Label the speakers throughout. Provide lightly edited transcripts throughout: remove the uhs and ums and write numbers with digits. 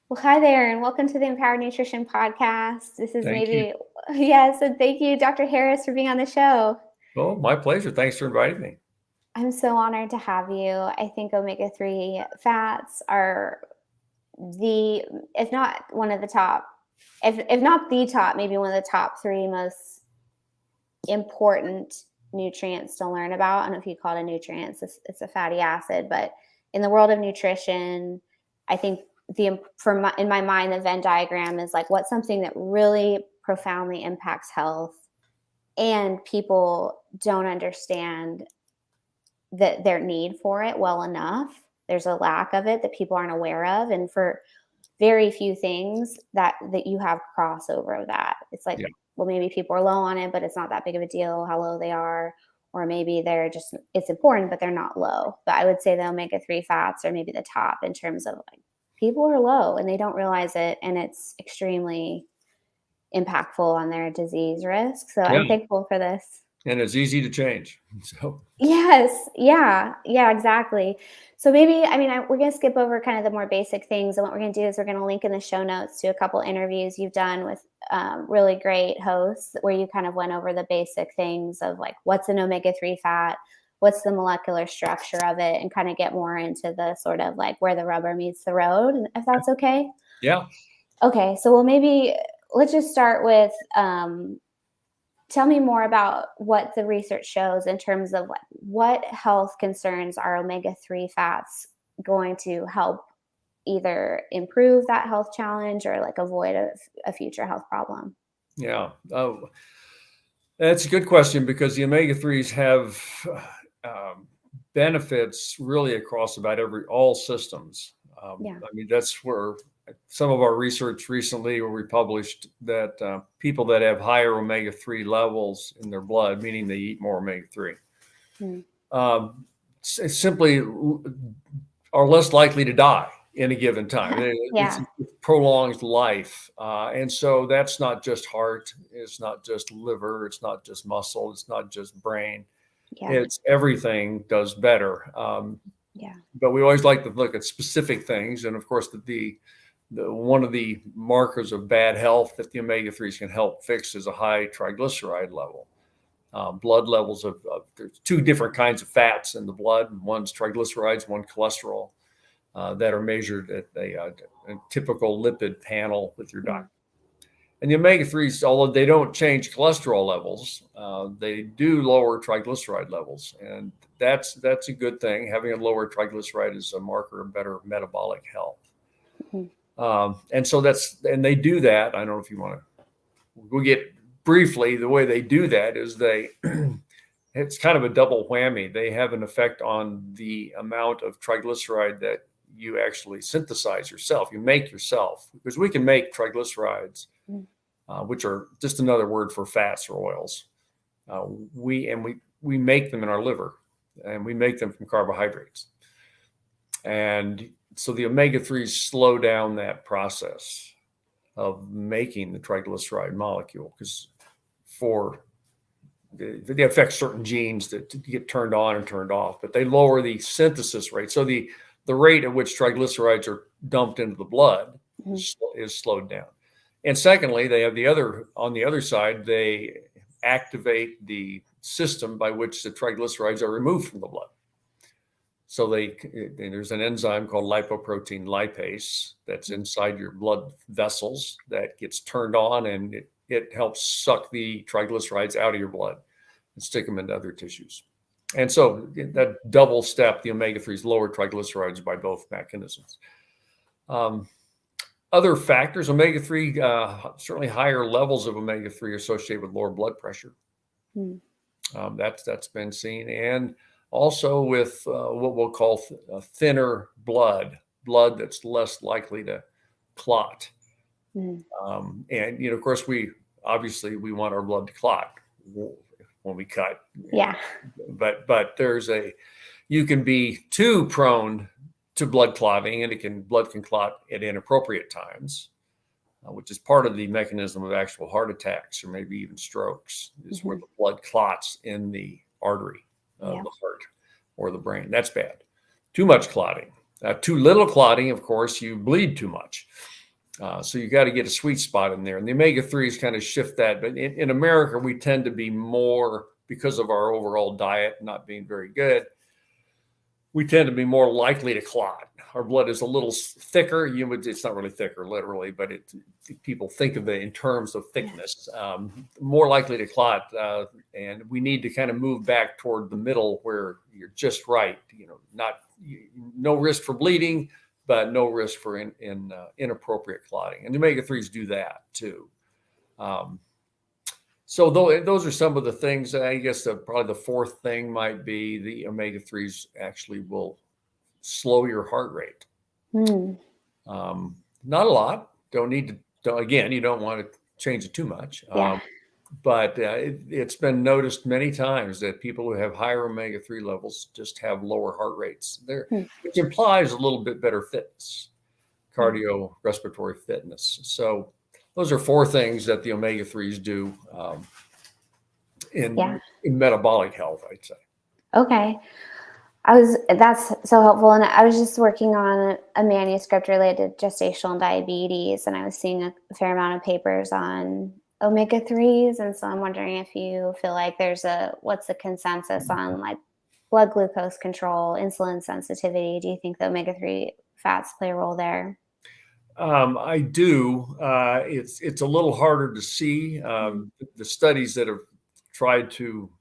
Speaker 1: Well, hi there, and welcome to the Empowered Nutrition Podcast. This is
Speaker 2: Thank you.
Speaker 1: yes, and thank you, Dr. Harris, for being on the show.
Speaker 2: Oh, my pleasure. Thanks for inviting me.
Speaker 1: I'm so honored to have you. I think omega-3 fats are if not one of the top, if not the top, maybe one of the top three most important nutrients to learn about. I don't know if you call it a nutrient, it's a fatty acid, but in the world of nutrition, I think in my mind, the Venn diagram is like what's something that really profoundly impacts health, and people don't understand their need for it well enough. There's a lack of it that people aren't aware of, and for very few things that you have crossover of that. It's like,
Speaker 2: Yeah.
Speaker 1: well, maybe people are low on it, but it's not that big of a deal how low they are. Or maybe it's important, but they're not low. But I would say the omega-3 fats are maybe the top in terms of like people are low and they don't realize it. And it's extremely impactful on their disease risk. So
Speaker 2: Yeah.
Speaker 1: I'm thankful for this.
Speaker 2: And it's easy to change. So,
Speaker 1: Yes. Yeah. Yeah, exactly. So maybe, we're going to skip over kind of the more basic things. And what we're going to do is we're going to link in the show notes to a couple interviews you've done with really great hosts where you kind of went over the basic things of like, what's an omega-3 fat? What's the molecular structure of it? And kind of get more into the sort of like where the rubber meets the road, if that's okay.
Speaker 2: yeah.
Speaker 1: Okay. So, well, maybe let's just start with, tell me more about what the research shows in terms of what health concerns are omega-3 fats going to help either improve that health challenge or like avoid a future health problem.
Speaker 2: Yeah. That's a good question because the omega-3s have benefits really across about all systems.
Speaker 1: Yeah.
Speaker 2: That's where some of our research recently where we published that people that have higher omega-3 levels in their blood, meaning they eat more omega-3, simply are less likely to die in a given time.
Speaker 1: Yeah.
Speaker 2: It prolongs life. And so that's not just heart, it's not just liver, it's not just muscle, it's not just brain.
Speaker 1: Yeah.
Speaker 2: It's everything does better.
Speaker 1: Yeah.
Speaker 2: But we always like to look at specific things. And of course, the one of the markers of bad health that the omega-3s can help fix is a high triglyceride level. Blood levels there's two different kinds of fats in the blood. One's triglycerides, one cholesterol, that are measured at a typical lipid panel with your doctor. And the omega-3s, although they don't change cholesterol levels, they do lower triglyceride levels. And that's a good thing. Having a lower triglyceride is a marker of better metabolic health. And they do that. I don't know if you want to, we'll get briefly, the way they do that is it's kind of a double whammy. They have an effect on the amount of triglyceride that you actually synthesize yourself, you make yourself, because we can make triglycerides, which are just another word for fats or oils. We make them in our liver, and we make them from carbohydrates. And so the omega-3s slow down that process of making the triglyceride molecule because they affect certain genes that get turned on and turned off, but they lower the synthesis rate. So the rate at which triglycerides are dumped into the blood is slowed down. And secondly, they have on the other side, they activate the system by which the triglycerides are removed from the blood. So there's an enzyme called lipoprotein lipase that's inside your blood vessels that gets turned on, and it helps suck the triglycerides out of your blood and stick them into other tissues. And so that double step, the omega-3s lower triglycerides by both mechanisms. Other factors, omega-3, certainly higher levels of omega-3 associated with lower blood pressure. That's been seen. And also with what we'll call thinner blood that's less likely to clot. And, of course, we want our blood to clot when we cut.
Speaker 1: Yeah.
Speaker 2: But you can be too prone to blood clotting, and blood can clot at inappropriate times, which is part of the mechanism of actual heart attacks or maybe even strokes, is where the blood clots in the artery of the heart or the brain. That's bad. Too much clotting. Too little clotting, of course, you bleed too much. So you got to get a sweet spot in there. And the omega-3s kind of shift that. But in America, we tend to be more, because of our overall diet not being very good, we tend to be more likely to clot. Our blood is a little thicker. It's not really thicker, literally, but people think of it in terms of thickness. More likely to clot, and we need to kind of move back toward the middle where you're just right. No risk for bleeding, but no risk for inappropriate clotting. And the omega-3s do that too. So those are some of the things. I guess probably the fourth thing might be the omega-3s actually will slow your heart rate. Not a lot. Again, you don't want to change it too much. But it's been noticed many times that people who have higher omega-3 levels just have lower heart rates, which implies a little bit better fitness, cardiorespiratory fitness. So those are four things that the omega-3s do in metabolic health, I'd say.
Speaker 1: Okay. That's so helpful. And I was just working on a manuscript related to gestational diabetes, and I was seeing a fair amount of papers on omega-3s. And so I'm wondering if you feel like what's the consensus on like blood glucose control, insulin sensitivity? Do you think the omega-3 fats play a role there?
Speaker 2: I do. It's a little harder to see. The studies that have tried to,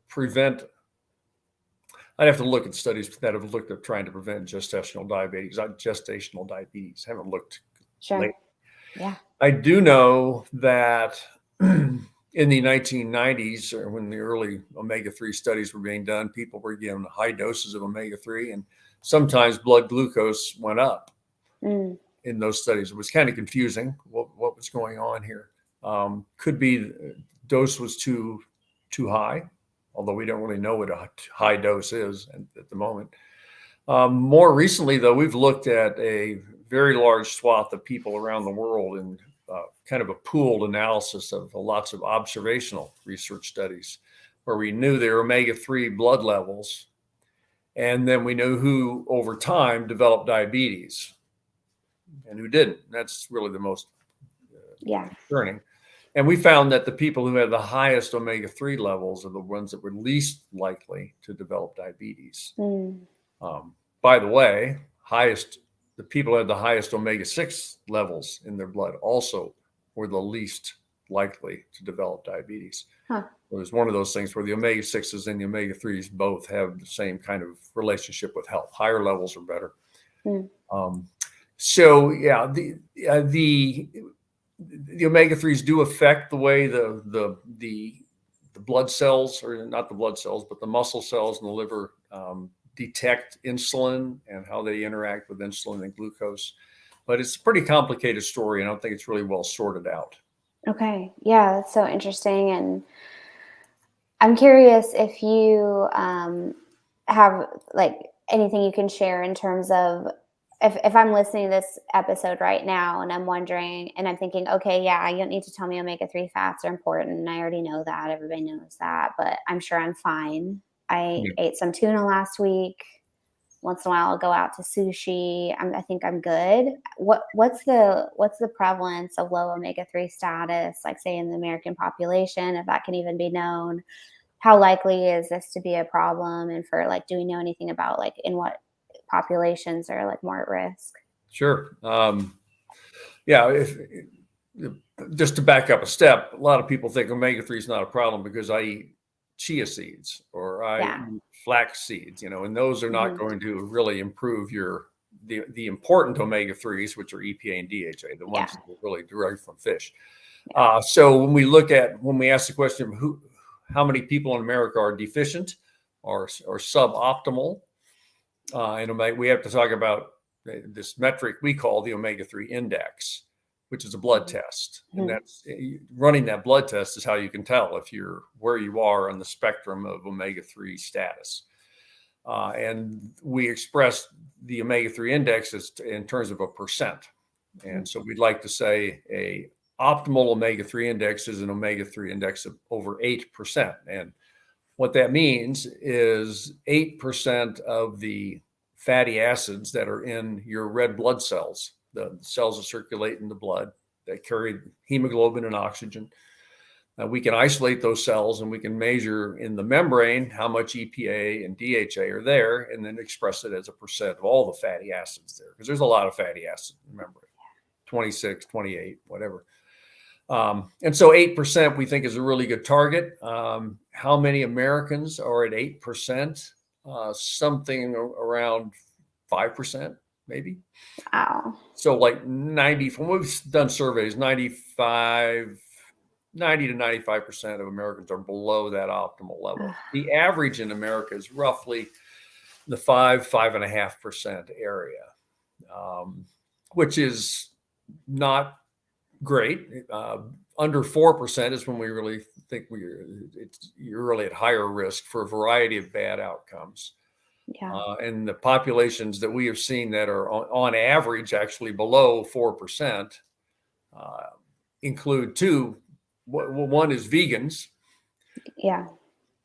Speaker 2: prevent. I'd have to look at studies that have looked at trying to prevent gestational diabetes. I haven't looked.
Speaker 1: Sure.
Speaker 2: Lately.
Speaker 1: Yeah.
Speaker 2: I do know that in the 1990s, or when the early omega-3 studies were being done, people were given high doses of omega-3, and sometimes blood glucose went up in those studies. It was kind of confusing what was going on here. Could be the dose was too high, although we don't really know what a high dose is at the moment. More recently, though, we've looked at a very large swath of people around the world in kind of a pooled analysis of lots of observational research studies where we knew their omega-3 blood levels, and then we knew who over time developed diabetes and who didn't. That's really the most concerning. And we found that the people who had the highest omega-3 levels are the ones that were least likely to develop diabetes. By the way, the people who had the highest omega-6 levels in their blood also were the least likely to develop diabetes. It was one of those things where the omega-6s and the omega-3s both have the same kind of relationship with health. Higher levels are better. So yeah, the omega-3s do affect the way the blood cells, or not the blood cells, but the muscle cells in the liver detect insulin and how they interact with insulin and glucose. But it's a pretty complicated story, and I don't think it's really well sorted out.
Speaker 1: Okay. Yeah, that's so interesting. And I'm curious if you have like anything you can share in terms of if I'm listening to this episode right now and I'm wondering and I'm thinking, okay, yeah, you don't need to tell me omega-3 fats are important. And I already know that. Everybody knows that, but I'm sure I'm fine. I ate some tuna last week. Once in a while, I'll go out to sushi. I think I'm good. What's the prevalence of low omega-3 status, like say in the American population, if that can even be known? How likely is this to be a problem? And for like, do we know anything about like in what populations are like more at risk?
Speaker 2: Sure. Just to back up a step, a lot of people think omega-3 is not a problem because I eat chia seeds or I eat flax seeds, and those are not going to really improve the important omega-3s, which are EPA and DHA, the ones that are really derived from fish. So when we ask the question of how many people in America are deficient or suboptimal, and we have to talk about this metric we call the omega-3 index, which is a blood test. And that's running that blood test is how you can tell if you're where you are on the spectrum of omega-3 status. And we express the omega-3 index in terms of a percent. And so we'd like to say a optimal omega-3 index is an omega-3 index of over 8%. And what that means is 8% of the fatty acids that are in your red blood cells the cells that circulate in the blood that carry hemoglobin and oxygen. We can isolate those cells and we can measure in the membrane how much EPA and DHA are there, and then express it as a percent of all the fatty acids there. Because there's a lot of fatty acids in the membrane, 26, 28, whatever. And so 8% we think is a really good target. How many Americans are at 8%? Something around 5%, maybe.
Speaker 1: Wow.
Speaker 2: So like 90, when we've done surveys, 90 to 95% of Americans are below that optimal level. The average in America is roughly the 5.5% area, which is not great. Under 4% is when we really think you're really at higher risk for a variety of bad outcomes.
Speaker 1: Yeah.
Speaker 2: And the populations that we have seen that are on average actually below 4% include two. One is vegans,
Speaker 1: Yeah.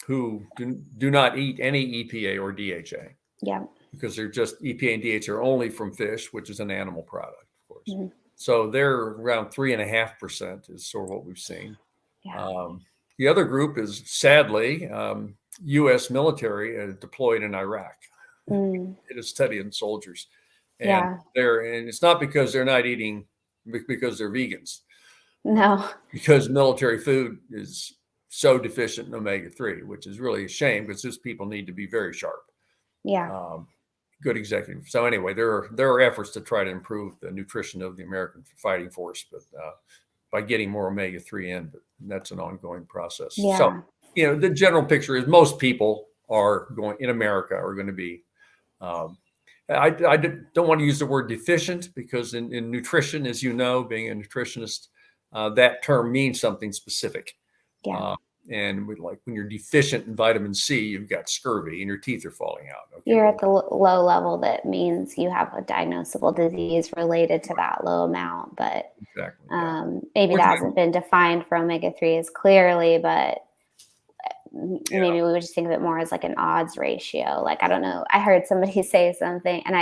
Speaker 2: who do not eat any EPA or DHA.
Speaker 1: Yeah.
Speaker 2: Because they're just EPA and DHA are only from fish, which is an animal product, of course.
Speaker 1: Mm-hmm.
Speaker 2: So they're around 3.5% is sort of what we've seen.
Speaker 1: Yeah.
Speaker 2: The other group is sadly U.S. military deployed in Iraq. It is studying soldiers, and and it's not because they're not eating, because they're vegans.
Speaker 1: No.
Speaker 2: Because military food is so deficient in omega-3, which is really a shame because these people need to be very sharp.
Speaker 1: Yeah.
Speaker 2: Good executive. So anyway, there are efforts to try to improve the nutrition of the American fighting force, but by getting more omega-3 in, but that's an ongoing process.
Speaker 1: Yeah.
Speaker 2: So, the general picture is most people in America are going to be, I don't want to use the word deficient, because in nutrition, as you know, being a nutritionist, that term means something specific.
Speaker 1: Yeah.
Speaker 2: And when you're deficient in vitamin C, you've got scurvy and your teeth are falling out. Okay?
Speaker 1: You're at the low level. That means you have a diagnosable disease related to that low amount, but
Speaker 2: exactly.
Speaker 1: Maybe that hasn't been defined for omega-3 as clearly, but maybe we would just think of it more as like an odds ratio. Like, I don't know. I heard somebody say something, and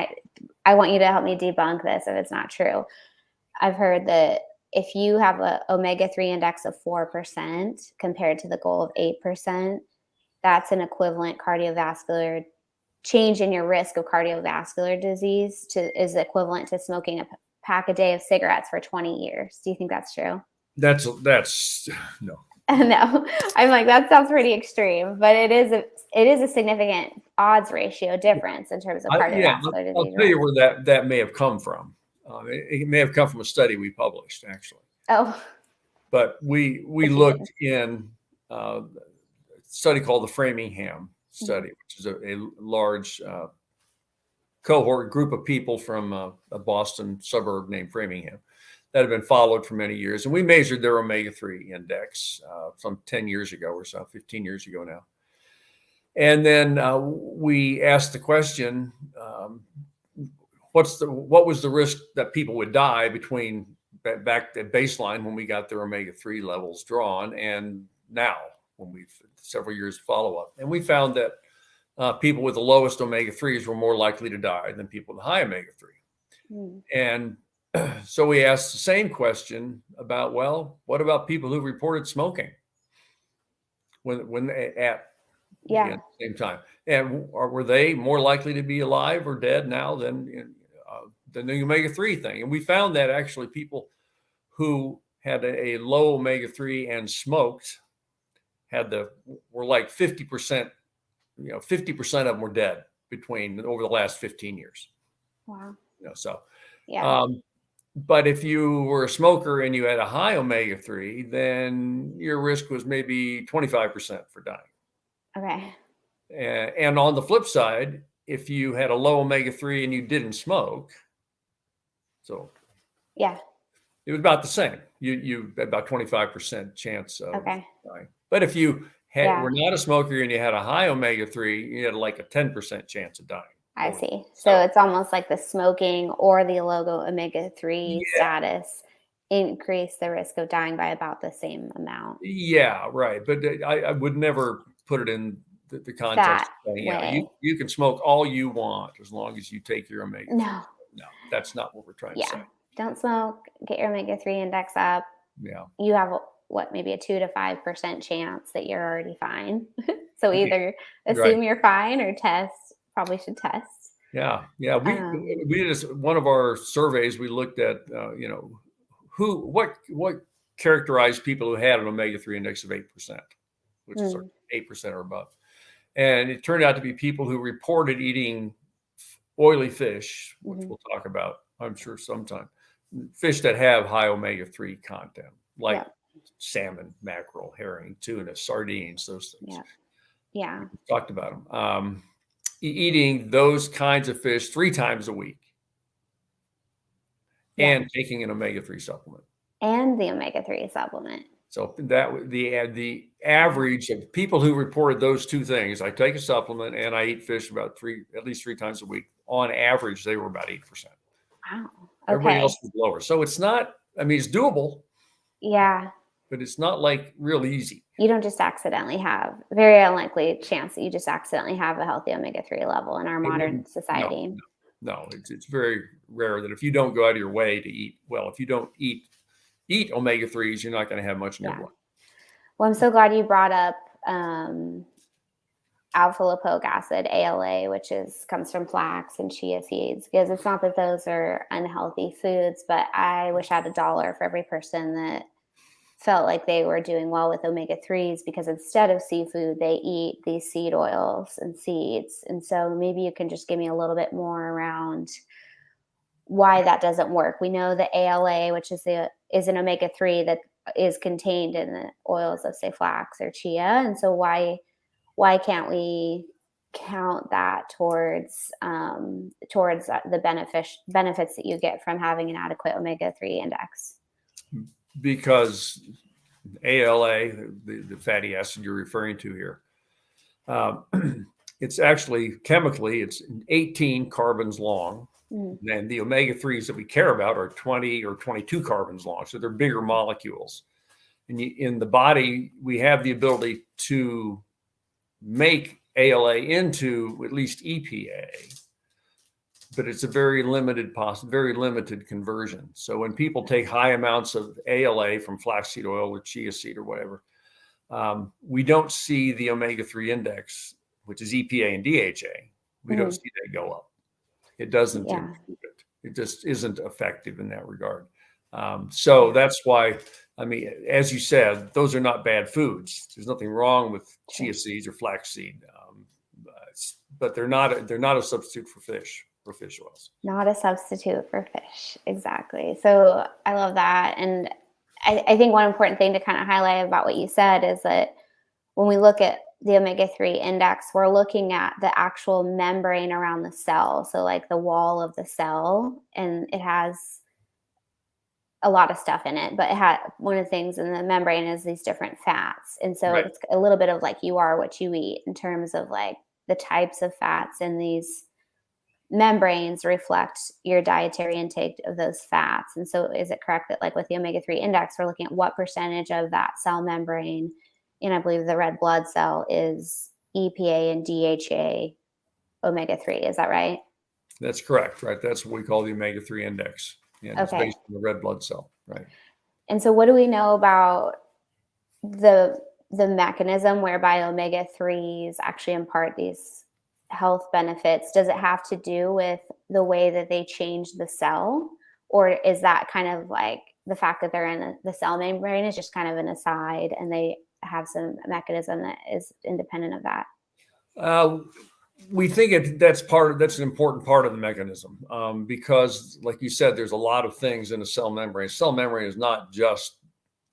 Speaker 1: I want you to help me debunk this if it's not true. I've heard that if you have an omega-3 index of 4% compared to the goal of 8%, that's an equivalent cardiovascular change in your risk of cardiovascular disease is equivalent to smoking a pack a day of cigarettes for 20 years. Do you think that's true?
Speaker 2: That's no.
Speaker 1: No, I'm like, that sounds pretty extreme, but it is a significant odds ratio difference in terms of cardiovascular disease.
Speaker 2: I'll tell you where that may have come from. It may have come from a study we published, actually.
Speaker 1: Oh.
Speaker 2: But we looked in a study called the Framingham study, which is a large cohort group of people from a Boston suburb named Framingham that have been followed for many years. And we measured their omega-3 index some 10 years ago or so, 15 years ago now. And then we asked the question, what was the risk that people would die between back at baseline when we got their omega-3 levels drawn and now, when we've several years follow-up. And we found that people with the lowest omega-3s were more likely to die than people with high omega-3. And so we asked the same question about, what about people who reported smoking when at the same time? And were they more likely to be alive or dead now than the omega-3 thing? And we found that actually people who had a low omega-3 and smoked were like 50%, 50% of them were dead over the last 15 years.
Speaker 1: Wow.
Speaker 2: But if you were a smoker and you had a high omega-3, then your risk was maybe 25% for dying.
Speaker 1: Okay.
Speaker 2: And on the flip side, if you had a low omega-3 and you didn't smoke, it was about the same. You had about 25% chance of dying. But if you were not a smoker and you had a high omega-3, you had like a 10% chance of dying.
Speaker 1: I see. So it's almost like the smoking or the low omega-3 status increase the risk of dying by about the same amount.
Speaker 2: Yeah, right. But I would never put it in the context of saying, you can smoke all you want as long as you take your omega-3.
Speaker 1: No.
Speaker 2: No, that's not what we're trying to
Speaker 1: Yeah.
Speaker 2: say.
Speaker 1: Don't smoke, get your omega-3 index up.
Speaker 2: Yeah.
Speaker 1: You have maybe a 2 to 5% chance that you're already fine. So either
Speaker 2: Right.
Speaker 1: assume you're fine or probably should test.
Speaker 2: Yeah. Yeah. We did one of our surveys. We looked at, what characterized people who had an omega-3 index of 8%, which is 8% or above. And it turned out to be people who reported eating oily fish, which we'll talk about, I'm sure, sometime. Fish that have high omega-3 content, like salmon, mackerel, herring, tuna, sardines, those things.
Speaker 1: Yeah.
Speaker 2: We talked about them. Eating those kinds of fish 3 times a week and taking an omega-3 supplement.
Speaker 1: And the omega-3 supplement.
Speaker 2: So that the average of people who reported those 2 things, I take a supplement and I eat fish at least 3 times a week. On average, they were about 8%.
Speaker 1: Wow. Okay.
Speaker 2: Everybody else was lower. So it's not, it's doable.
Speaker 1: Yeah.
Speaker 2: But it's not like real easy.
Speaker 1: You don't just accidentally have, very unlikely chance that you just accidentally have a healthy omega-3 level in our modern society.
Speaker 2: No, it's very rare that if you don't go out of your way to eat, if you don't eat omega-3s, you're not going to have much in your blood.
Speaker 1: Well, I'm so glad you brought up alpha lipoic acid, ALA, which comes from flax and chia seeds, because it's not that those are unhealthy foods, but I wish I had $1 for every person that felt like they were doing well with omega-3s, because instead of seafood, they eat these seed oils and seeds. And so maybe you can just give me a little bit more around why that doesn't work. We know that ALA, which is an omega-3 that is contained in the oils of, say, flax or chia. And so why can't we count that towards the benefits that you get from having an adequate omega-3 index?
Speaker 2: Because ALA, the fatty acid you're referring to here, it's actually chemically, it's 18 carbons long. And the omega-3s that we care about are 20 or 22 carbons long. So they're bigger molecules. And in the body, we have the ability to make ALA into at least EPA, but it's a very limited conversion. So when people take high amounts of ALA from flaxseed oil or chia seed or whatever, we don't see the omega-3 index, which is EPA and DHA. We don't see that go up. It doesn't improve it. It just isn't effective in that regard. So that's why, as you said, those are not bad foods. There's nothing wrong with chia seeds or flaxseed, but they're not a substitute for fish oils.
Speaker 1: Not a substitute for fish, exactly. So I love that, and I think one important thing to kind of highlight about what you said is that when we look at the omega-3 index, we're looking at the actual membrane around the cell. So like the wall of the cell, and it has a lot of stuff in it, but one of the things in the membrane is these different fats. And so it's a little bit of like you are what you eat in terms of like the types of fats in these membranes reflect your dietary intake of those fats. And so is it correct that like with the omega-3 index, we're looking at what percentage of that cell membrane, and I believe the red blood cell, is EPA and DHA omega-3. Is that right?
Speaker 2: That's correct, right? That's what we call the omega-3 index. And it's based on the red blood cell, right?
Speaker 1: And so what do we know about the mechanism whereby omega-3s actually impart these health benefits? Does it have to do with the way that they change the cell, or is that kind of like the fact that they're in the cell membrane is just kind of an aside and they have some mechanism that is independent of that?
Speaker 2: We think that's an important part of the mechanism, because like you said, there's a lot of things in a cell membrane. Cell membrane is not just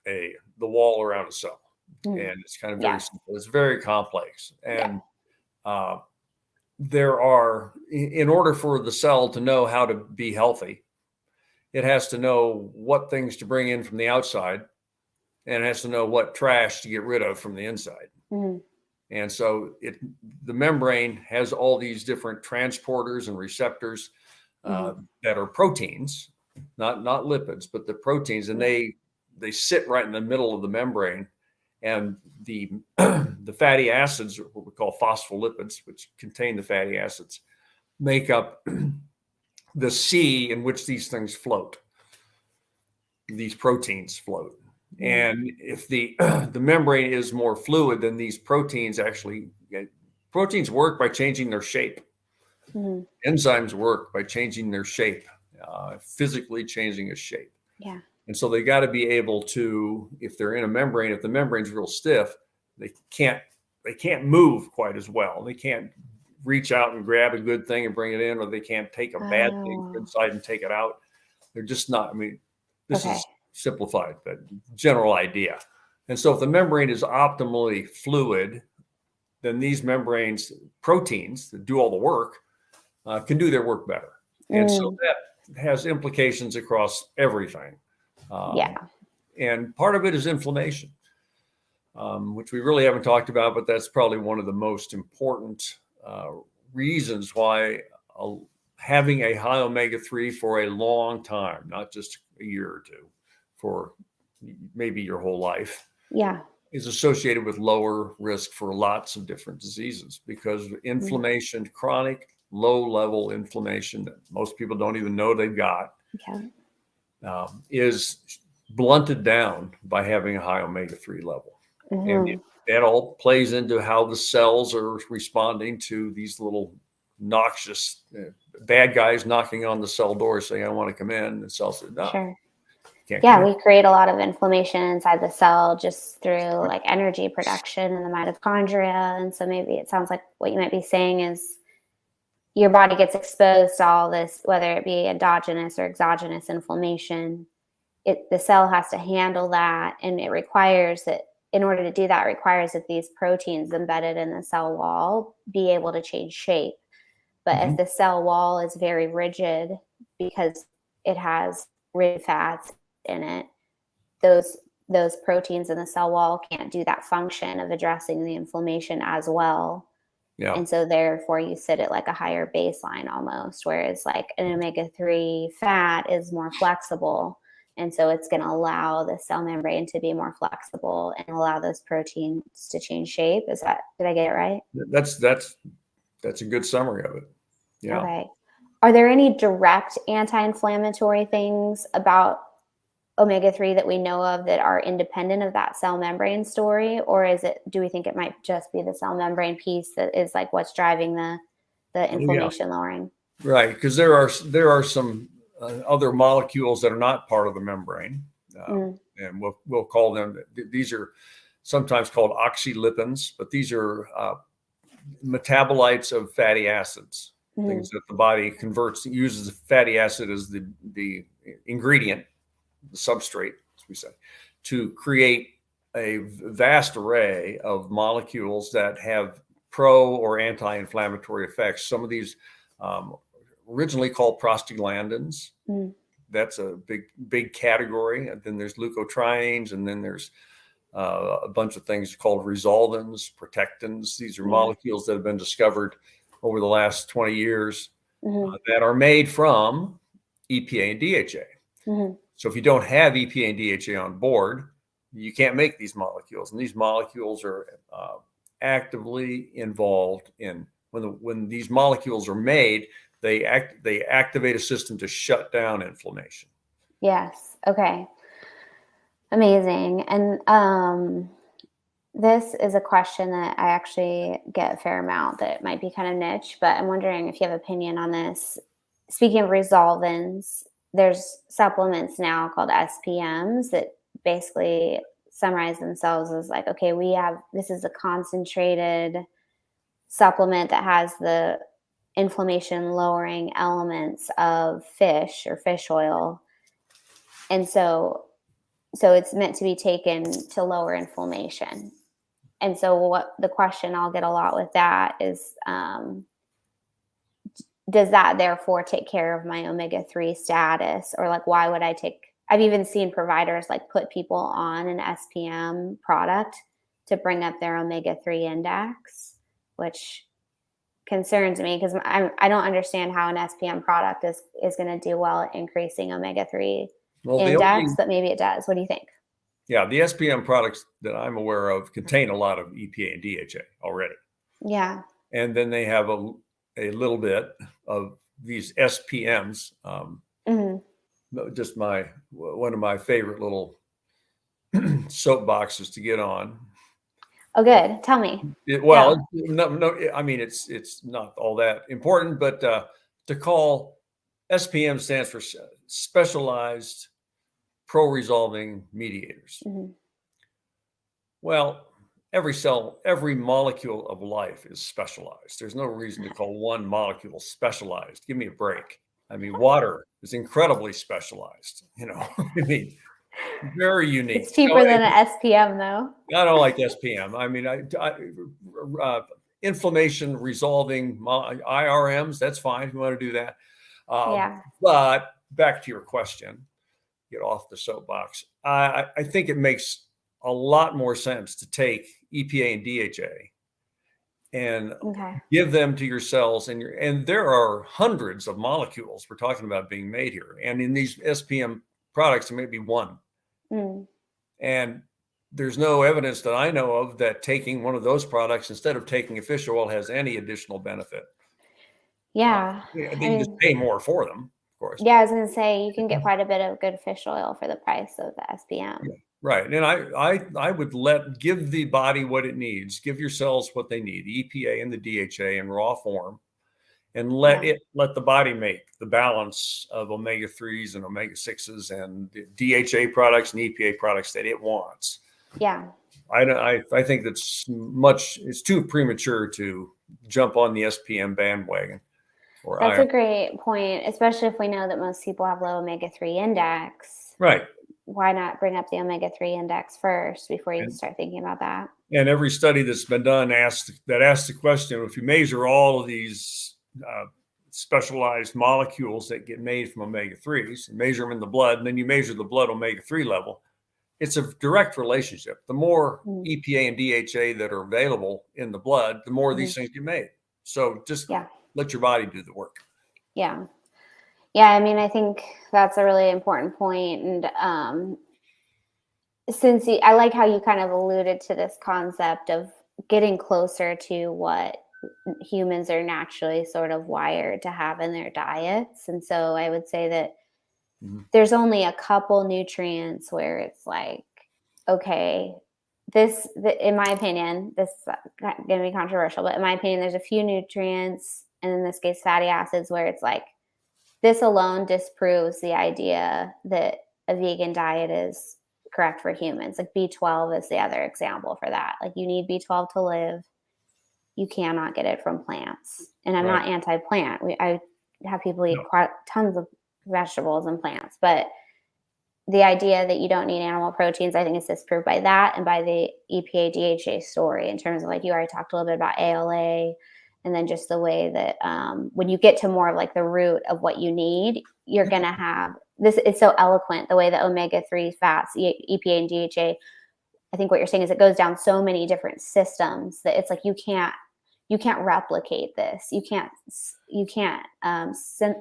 Speaker 2: the wall around a cell, and it's kind of very simple. It's very complex, and there are, in order for the cell to know how to be healthy, it has to know what things to bring in from the outside, and it has to know what trash to get rid of from the inside. And so the membrane has all these different transporters and receptors that are proteins, not lipids, but the proteins, and they sit right in the middle of the membrane. And the fatty acids, what we call phospholipids, which contain the fatty acids, make up the sea in which these things float, these proteins float. And if the the membrane is more fluid, then these proteins work by changing their shape. Enzymes work by changing their shape, physically changing a shape.
Speaker 1: Yeah.
Speaker 2: And so they got to be able to, if they're in a membrane, if the membrane's real stiff, they can't move quite as well. They can't reach out and grab a good thing and bring it in, or they can't take a bad thing inside and take it out. They're just not, I mean, this is simplified, but general idea. And so if the membrane is optimally fluid, then these membranes, proteins that do all the work, can do their work better. And so that has implications across everything. And part of it is inflammation, which we really haven't talked about, but that's probably one of the most important reasons why having a high omega-3 for a long time, not just a year or two, for maybe your whole life, is associated with lower risk for lots of different diseases, because inflammation, chronic low-level inflammation that most people don't even know they've got, is blunted down by having a high omega-3 level. And that all plays into how the cells are responding to these little noxious bad guys knocking on the cell door saying, I want to come in. And the cell says, no.
Speaker 1: We create a lot of inflammation inside the cell just through like energy production in the mitochondria. And so maybe it sounds like what you might be saying is your body gets exposed to all this, whether it be endogenous or exogenous inflammation. The cell has to handle that, and it requires that, in order to do that, requires that these proteins embedded in the cell wall be able to change shape. But if the cell wall is very rigid because it has rigid fats in it, those proteins in the cell wall can't do that function of addressing the inflammation as well. And so therefore you sit at like a higher baseline almost, whereas like an omega-3 fat is more flexible. And so it's going to allow the cell membrane to be more flexible and allow those proteins to change shape. Did I get it right?
Speaker 2: That's a good summary of it. Yeah.
Speaker 1: Okay. Are there any direct anti-inflammatory things about omega-3 that we know of that are independent of that cell membrane story? Or do we think it might just be the cell membrane piece that is like what's driving the inflammation lowering?
Speaker 2: Right. Because there are some other molecules that are not part of the membrane. And we'll call them, these are sometimes called oxylipins, but these are metabolites of fatty acids, things that the body uses fatty acid as the ingredient, the substrate, as we say, to create a vast array of molecules that have pro or anti-inflammatory effects. Some of these originally called prostaglandins. That's a big category. And then there's leukotrienes, and then there's a bunch of things called resolvins, protectins. These are molecules that have been discovered over the last 20 years that are made from EPA and DHA. So if you don't have EPA and DHA on board, you can't make these molecules. And these molecules are actively involved in, when these molecules are made, they activate a system to shut down inflammation.
Speaker 1: Yes. Okay. Amazing. And this is a question that I actually get a fair amount that might be kind of niche, but I'm wondering if you have opinion on this. Speaking of resolvins, there's supplements now called SPMs that basically summarize themselves as like, okay, this is a concentrated supplement that has the inflammation lowering elements of fish or fish oil. And so it's meant to be taken to lower inflammation. And so what the question I'll get a lot with that is, does that therefore take care of my omega-3 status? Or like, why would I've even seen providers like put people on an SPM product to bring up their omega-3 index, which concerns me because I don't understand how an SPM product is going to do well at increasing omega-3 index, but maybe it does. What do you think?
Speaker 2: Yeah, the SPM products that I'm aware of contain a lot of EPA and DHA already.
Speaker 1: Yeah.
Speaker 2: And then they have a little bit of these SPMs. Just one of my favorite little soapboxes to get on.
Speaker 1: Oh, good. Tell me.
Speaker 2: I mean, it's not all that important, but to call SPM stands for specialized pro-resolving mediators. Well, every cell, every molecule of life is specialized. There's no reason to call one molecule specialized. Give me a break. I mean, water is incredibly specialized, I mean, very unique.
Speaker 1: It's cheaper than an SPM, though.
Speaker 2: I don't like SPM. I mean, inflammation resolving IRMs, that's fine if you want to do that. But back to your question, get off the soapbox. I think it makes a lot more sense to take EPA and DHA and give them to your cells. And there are hundreds of molecules we're talking about being made here. And in these SPM products, there may be one. And there's no evidence that I know of that taking one of those products instead of taking a fish oil has any additional benefit.
Speaker 1: Yeah.
Speaker 2: You just pay more for them, of course.
Speaker 1: Yeah, I was going to say, you can get quite a bit of good fish oil for the price of the SPM.
Speaker 2: Yeah, right. And I would give the body what it needs, give your cells what they need, the EPA and the DHA in raw form, and let the body make the balance of omega-3s and omega-6s and DHA products and EPA products that it wants.
Speaker 1: Yeah.
Speaker 2: I think it's too premature to jump on the SPM bandwagon.
Speaker 1: That's a great point, especially if we know that most people have low omega-3 index.
Speaker 2: Right.
Speaker 1: Why not bring up the omega-3 index first before you start thinking about that?
Speaker 2: And every study that's been done asks the question, if you measure all of these specialized molecules that get made from omega-3s and measure them in the blood, and then you measure the blood omega-3 level, it's a direct relationship. The more EPA and DHA that are available in the blood, the more these things get made. So just let your body do the work.
Speaker 1: Yeah. Yeah. I mean, I think that's a really important point. And I like how you kind of alluded to this concept of getting closer to what humans are naturally sort of wired to have in their diets. And so I would say that there's only a couple nutrients where it's like, okay, in my opinion, this is going to be controversial, but in my opinion, there's a few nutrients, and in this case, fatty acids, where it's like, this alone disproves the idea that a vegan diet is correct for humans. Like B12 is the other example for that. Like you need B12 to live. You cannot get it from plants. And I'm not anti-plant. I have people eat tons of vegetables and plants, but the idea that you don't need animal proteins, I think is disproved by that and by the EPA DHA story, in terms of, like, you already talked a little bit about ALA, and then just the way that when you get to more of like the root of what you need, you're going to have this. It's so eloquent, the way that omega-3 fats, EPA and DHA, I think what you're saying is it goes down so many different systems that it's like, you can't replicate this. You can't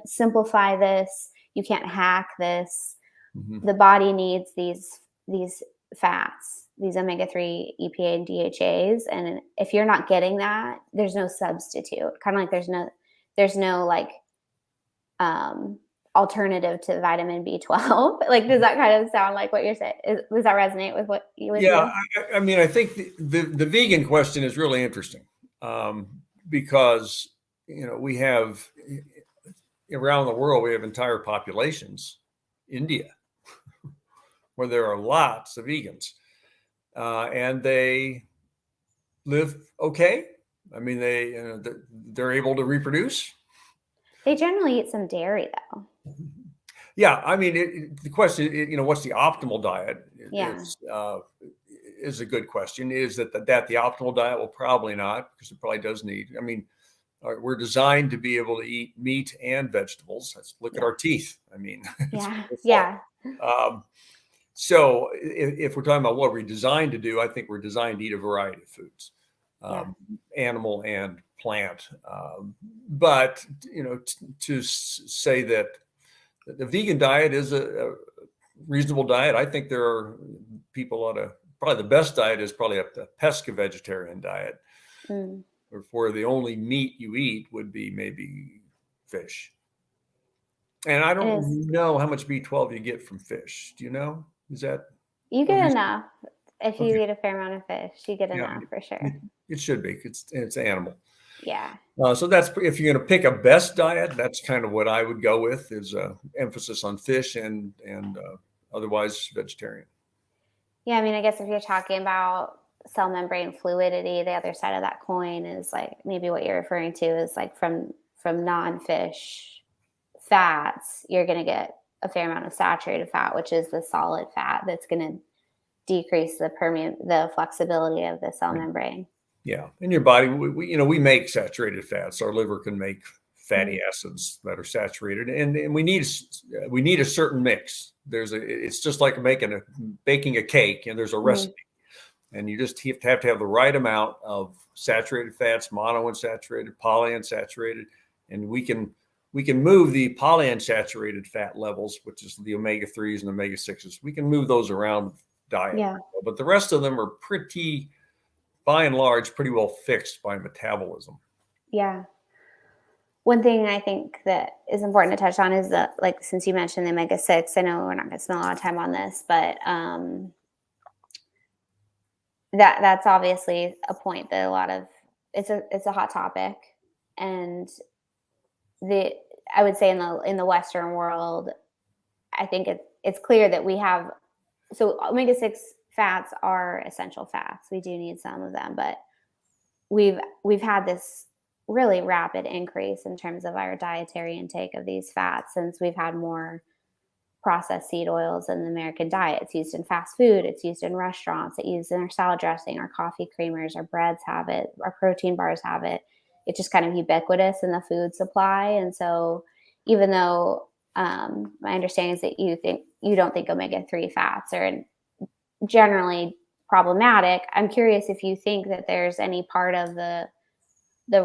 Speaker 1: simplify this. You can't hack this. The body needs these fats, these omega-3, EPA and DHAs. And if you're not getting that, there's no substitute. Kind of like there's no like alternative to vitamin B12. Like, does that kind of sound like what you're saying? Does that resonate with what you would do?
Speaker 2: I mean, I think the vegan question is really interesting because, we have around the world, we have entire populations, India, where there are lots of vegans, and they live okay. I mean, they're able to reproduce.
Speaker 1: They generally eat some dairy, though.
Speaker 2: Yeah, I mean, the question, what's the optimal diet? Is a good question. Is that the optimal diet? Well, probably not, because it probably does need. I mean, we're designed to be able to eat meat and vegetables. Let's look at our teeth. I mean, so if we're talking about what we're designed to do, I think we're designed to eat a variety of foods, animal and plant. But, to say that the vegan diet is a reasonable diet, I think there are people probably the best diet is probably a pesca vegetarian diet, where the only meat you eat would be maybe fish. And I
Speaker 1: It is.
Speaker 2: don't know how much B12 you get from fish. Do you know? Is that
Speaker 1: You
Speaker 2: a
Speaker 1: get
Speaker 2: reason?
Speaker 1: enough. If you
Speaker 2: Okay.
Speaker 1: eat a fair amount of fish, you get
Speaker 2: Yeah,
Speaker 1: enough for
Speaker 2: it,
Speaker 1: sure.
Speaker 2: it should be. It's animal.
Speaker 1: Yeah.
Speaker 2: So that's if you're going to pick a best diet, that's kind of what I would go with is emphasis on fish and otherwise vegetarian.
Speaker 1: Yeah, I mean, I guess if you're talking about cell membrane fluidity, the other side of that coin is like maybe what you're referring to is like from non-fish fats, you're going to get a fair amount of saturated fat, which is the solid fat that's going to decrease the flexibility of the cell membrane.
Speaker 2: Yeah, in your body, we make saturated fats. Our liver can make fatty
Speaker 1: Mhm.
Speaker 2: acids that are saturated, and we need a certain mix. It's just like baking a cake, and there's a
Speaker 1: Mhm.
Speaker 2: recipe, and you just have the right amount of saturated fats, monounsaturated, polyunsaturated, and we can move the polyunsaturated fat levels, which is the omega-3s and omega-6s. We can move those around diet,
Speaker 1: Yeah.
Speaker 2: but the rest of them are by and large, pretty well fixed by metabolism.
Speaker 1: Yeah. One thing I think that is important to touch on is that, like, since you mentioned the omega-6, I know we're not going to spend a lot of time on this, but that's obviously a point that a lot of it's a hot topic, and the I would say in the Western world, I think it's clear that we have so omega-6 fats are essential fats. We do need some of them, but we've had this really rapid increase in terms of our dietary intake of these fats since we've had more processed seed oils in the American diet. It's used in fast food, it's used in restaurants, it's used in our salad dressing, our coffee creamers, our breads have it, our protein bars have it. It's just kind of ubiquitous in the food supply. And so, even though my understanding is that you don't think omega-3 fats are generally problematic, I'm curious if you think that there's any part of the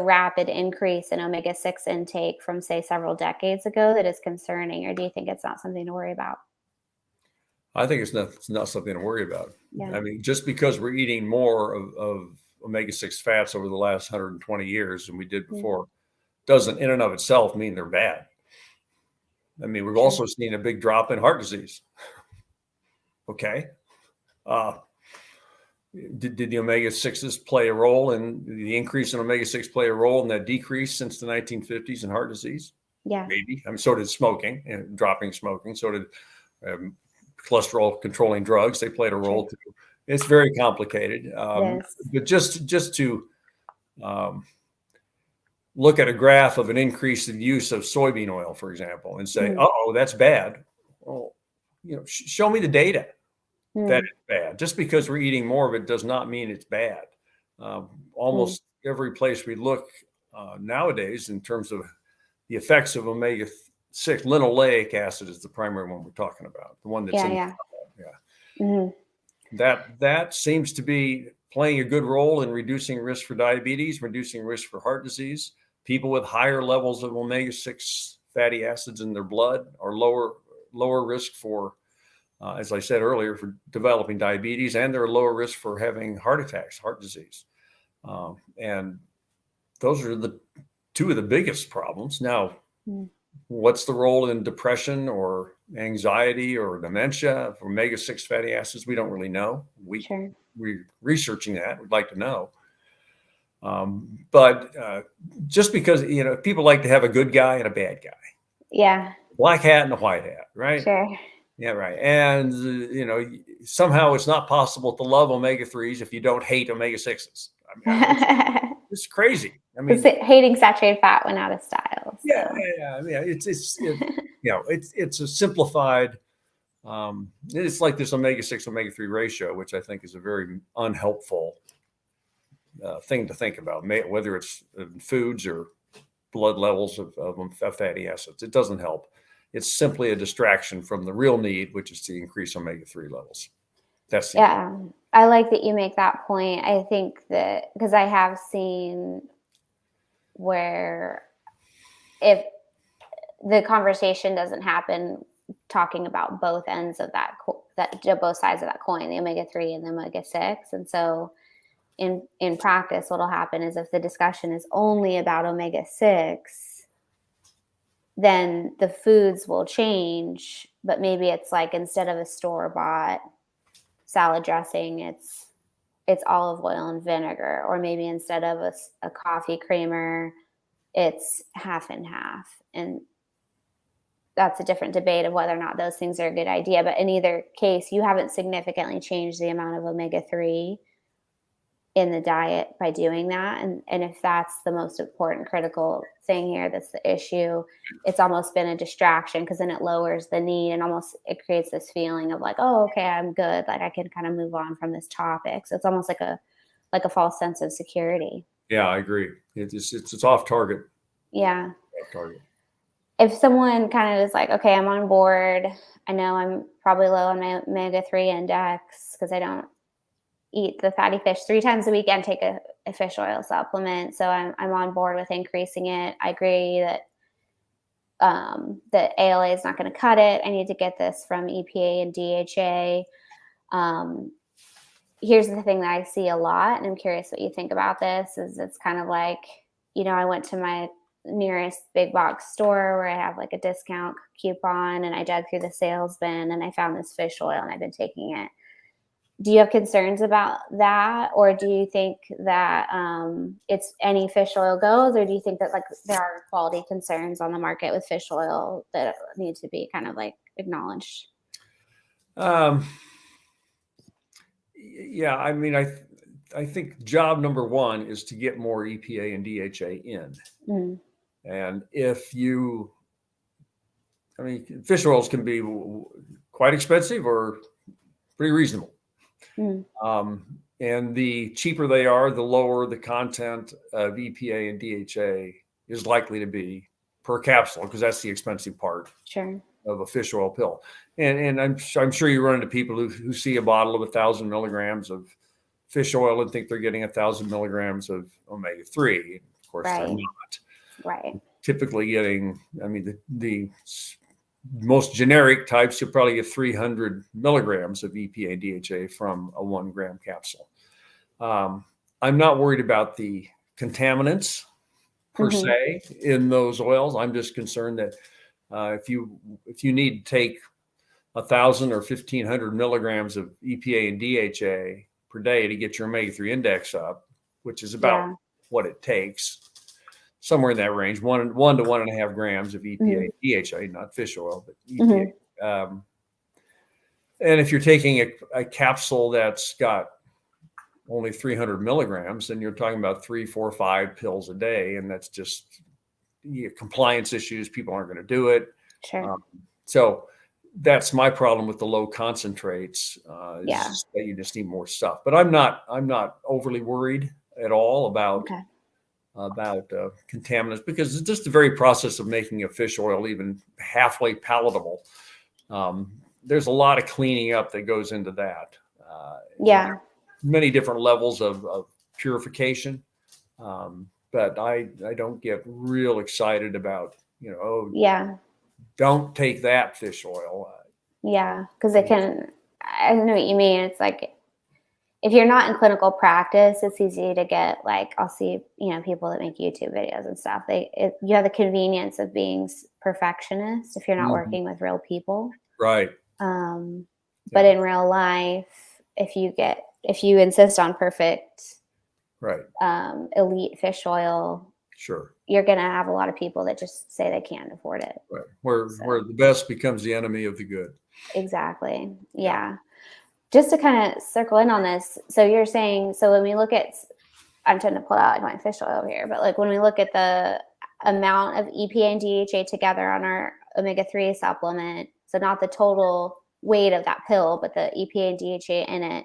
Speaker 1: rapid increase in omega-6 intake from, say, several decades ago that is concerning, or do you think it's not something to worry about?
Speaker 2: I think it's not something to worry about.
Speaker 1: Yeah.
Speaker 2: I mean, just because we're eating more of omega-6 fats over the last 120 years than we did
Speaker 1: Mm,
Speaker 2: before doesn't in and of itself mean they're bad. I mean, we've
Speaker 1: sure.
Speaker 2: also seen a big drop in heart disease. Okay. Uh, did the omega-6s play a role in the increase in omega-6 play a role in that decrease since the 1950s in heart disease?
Speaker 1: Yeah.
Speaker 2: Maybe. I mean, so did smoking and dropping smoking. So did um, cholesterol controlling drugs. They played a
Speaker 1: Sure.
Speaker 2: role too. It's very complicated.
Speaker 1: It is.
Speaker 2: But just to um, look at a graph of an increase in use of soybean oil, for example, and say,
Speaker 1: Mm,
Speaker 2: "Oh, that's bad." Well, show me the data that
Speaker 1: mm,
Speaker 2: it's bad. Just because we're eating more of it does not mean it's bad.
Speaker 1: mm.
Speaker 2: Almost every place we look nowadays, in terms of the effects of omega-6, linoleic acid is the primary one we're talking about, the one that's
Speaker 1: Yeah,
Speaker 2: in.
Speaker 1: yeah.
Speaker 2: Yeah,
Speaker 1: Mhm.
Speaker 2: that seems to be playing a good role in reducing risk for diabetes, reducing risk for heart disease. People with higher levels of omega-6 fatty acids in their blood are lower risk for, as I said earlier, for developing diabetes, and they're lower risk for having heart attacks, heart disease. And those are the two of the biggest problems. Now,
Speaker 1: Mm.
Speaker 2: what's the role in depression or anxiety or dementia for omega-6 fatty acids? We don't really know.
Speaker 1: Sure.
Speaker 2: We're researching that. We'd like to know. But just because, people like to have a good guy and a bad guy,
Speaker 1: Yeah,
Speaker 2: black hat and a white hat, right?
Speaker 1: sure.
Speaker 2: Yeah, right. And, somehow it's not possible to love omega-3s if you don't hate omega-6s. I mean, it's crazy. I mean,
Speaker 1: Hating saturated fat went out of style.
Speaker 2: yeah,
Speaker 1: So,
Speaker 2: yeah, yeah. It's a simplified. It's like this omega-6 omega-3 ratio, which I think is a very unhelpful thing to think about, whether it's foods or blood levels of fatty acids. It doesn't help. It's simply a distraction from the real need, which is to increase omega-3 levels. That's the
Speaker 1: yeah, I like that you make that point. I think that because I have seen where if the conversation doesn't happen talking about both ends of both sides of that coin, the omega-3 and the omega-6. And so in practice, what'll happen is if the discussion is only about omega-6, then the foods will change, but maybe it's like instead of a store-bought salad dressing, it's olive oil and vinegar, or maybe instead of a coffee creamer, it's half and half. And that's a different debate of whether or not those things are a good idea. But in either case, you haven't significantly changed the amount of omega-3 in the diet by doing that. And if that's the most important critical thing here, that's the issue, it's almost been a distraction, because then it lowers the need, and almost it creates this feeling of like, oh, okay, I'm good. Like I can kind of move on from this topic. So it's almost like a false sense of security.
Speaker 2: Yeah, I agree. It's off target.
Speaker 1: Yeah.
Speaker 2: Off target.
Speaker 1: If someone kind of is like, okay, I'm on board, I know I'm probably low on my omega-3 index because I don't eat the fatty fish 3 times a week and take a fish oil supplement. So I'm on board with increasing it. I agree that the ALA is not going to cut it. I need to get this from EPA and DHA. Here's the thing that I see a lot, and I'm curious what you think about this, is it's kind of like, I went to my nearest big box store where I have like a discount coupon, and I dug through the sales bin and I found this fish oil and I've been taking it. Do you have concerns about that, or do you think that it's any fish oil goes, or do you think that like there are quality concerns on the market with fish oil that need to be kind of like acknowledged?
Speaker 2: Yeah, I mean, I think job number one is to get more EPA and DHA in.
Speaker 1: Mm.
Speaker 2: And fish oils can be quite expensive or pretty reasonable.
Speaker 1: Mm.
Speaker 2: And the cheaper they are, the lower the content of EPA and DHA is likely to be per capsule, because that's the expensive part.
Speaker 1: Sure.
Speaker 2: Of a fish oil pill. And I'm sure you run into people who see a bottle of 1,000 milligrams of fish oil and think they're getting 1,000 milligrams of omega-3. Of course,
Speaker 1: Right.
Speaker 2: they're not.
Speaker 1: Right.
Speaker 2: Typically getting, the most generic types, you'll probably get 300 milligrams of EPA and DHA from a 1 gram capsule. I'm not worried about the contaminants per se in those oils. I'm just concerned that if you need to take 1,000 or 1,500 milligrams of EPA and DHA per day to get your omega-3 index up, which is about what it takes, somewhere in that range, 1 to 1.5 grams of EPA and DHA, not fish oil, but EPA. And if you're taking a capsule that's got only 300 milligrams, then you're talking about 3, 4, 5 pills a day, and that's just compliance issues. People aren't going to do it.
Speaker 1: Sure.
Speaker 2: So that's my problem with the low concentrates. That you just need more stuff. But I'm not overly worried at all about contaminants, because it's just the very process of making a fish oil even halfway palatable. There's a lot of cleaning up that goes into that. Many different levels of purification. But I don't get real excited about, don't take that fish oil.
Speaker 1: Because it can, I know what you mean. It's like, if you're not in clinical practice, it's easy to get like, I'll see, people that make YouTube videos and stuff. You have the convenience of being perfectionist if you're not working with real people.
Speaker 2: Right.
Speaker 1: But in real life, if you insist on perfect, elite fish oil,
Speaker 2: sure,
Speaker 1: you're going to have a lot of people that just say they can't afford it.
Speaker 2: Right. Where the best becomes the enemy of the good.
Speaker 1: Exactly. Yeah. Just to kind of circle in on this. So you're saying, when we look at, I'm trying to pull out like my fish oil here, but like when we look at the amount of EPA and DHA together on our omega-3 supplement, so not the total weight of that pill, but the EPA and DHA in it,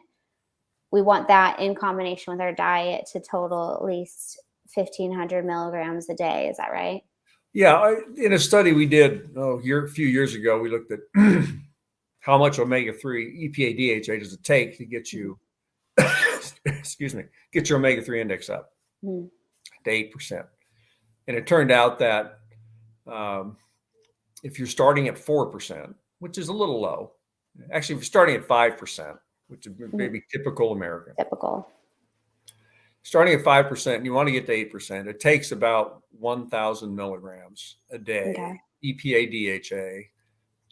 Speaker 1: we want that in combination with our diet to total at least 1,500 milligrams a day. Is that right?
Speaker 2: Yeah. In a study we did a few years ago, we looked at how much omega-3 EPA DHA does it take to get you, get your omega-3 index up to 8%. And it turned out that if you're starting at 4%, which is a little low, actually, if you're starting at 5%, which is maybe typical American. Starting at 5% and you want to get to 8%, it takes about 1,000 milligrams a day EPA, DHA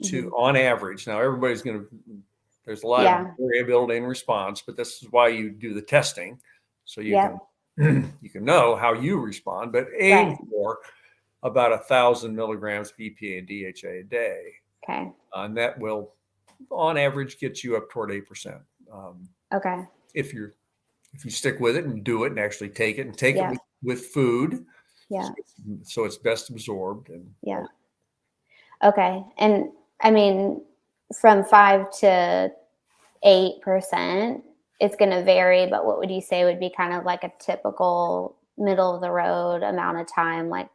Speaker 2: to,
Speaker 1: Mhm.
Speaker 2: on average. Now, there's a lot of variability in response, but this is why you do the testing. So you
Speaker 1: Yep.
Speaker 2: can, you can know how you respond, but aim
Speaker 1: Right.
Speaker 2: for about 1,000 milligrams of EPA and DHA a day.
Speaker 1: Okay.
Speaker 2: And that will, on average, get you up toward 8%.
Speaker 1: Okay.
Speaker 2: If you stick with it and do it and actually take it
Speaker 1: Yeah.
Speaker 2: with food,
Speaker 1: Yeah.
Speaker 2: so it's best absorbed. And
Speaker 1: Yeah. Okay. And I mean, from 5 to 8%, it's going to vary, but what would you say would be kind of like a typical middle of the road amount of time, like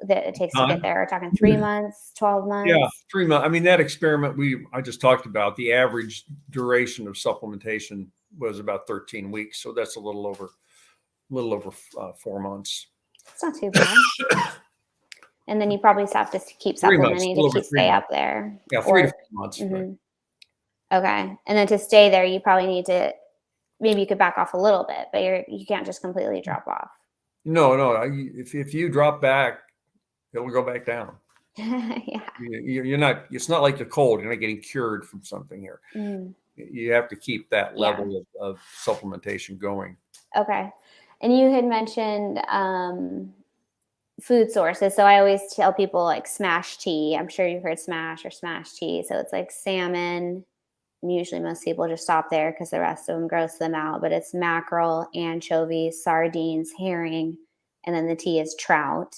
Speaker 1: that it takes to get there? We're talking 3 months, 12
Speaker 2: yeah,
Speaker 1: months?
Speaker 2: 3 months. I mean, that experiment I just talked about, the average duration of supplementation was about 13 weeks. So that's a little over 4 months.
Speaker 1: It's not too bad. And then you probably have to keep
Speaker 2: 3 months,
Speaker 1: supplementing
Speaker 2: a little over
Speaker 1: to
Speaker 2: 3
Speaker 1: stay
Speaker 2: months.
Speaker 1: up there.
Speaker 2: Yeah, 3 to 4 months. Right.
Speaker 1: Mhm. Okay. And then to stay there, you probably need to, maybe you could back off a little bit, but you can't just completely drop off.
Speaker 2: No. If you drop back, it'll go back down.
Speaker 1: Yeah.
Speaker 2: You're not. It's not like the cold. You're not getting cured from something here.
Speaker 1: Mm.
Speaker 2: You have to keep that level of supplementation going.
Speaker 1: Okay. And you had mentioned food sources. So I always tell people like smash tea. I'm sure you've heard smash or smash tea. So it's like salmon. And usually most people just stop there because the rest of them gross them out. But it's mackerel, anchovies, sardines, herring, and then the tea is trout.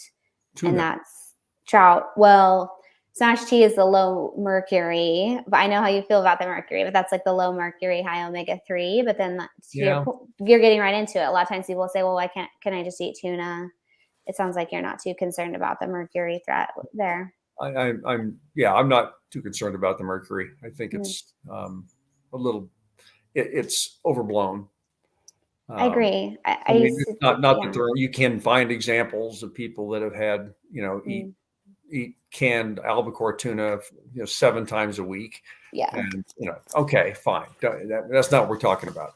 Speaker 2: Tuna.
Speaker 1: And that's trout. Well, smash tea is the low mercury, but I know how you feel about the mercury, but that's like the low mercury, high omega-3. But then you're getting right into it. A lot of times people say, well, can I just eat tuna? It sounds like you're not too concerned about the mercury threat there.
Speaker 2: I'm not too concerned about the mercury. I think it's it's overblown.
Speaker 1: I agree.
Speaker 2: I mean, it's not that you can find examples of people that have had, eat canned albacore tuna, 7 times a week.
Speaker 1: Yeah.
Speaker 2: And, okay, fine. That's not what we're talking about.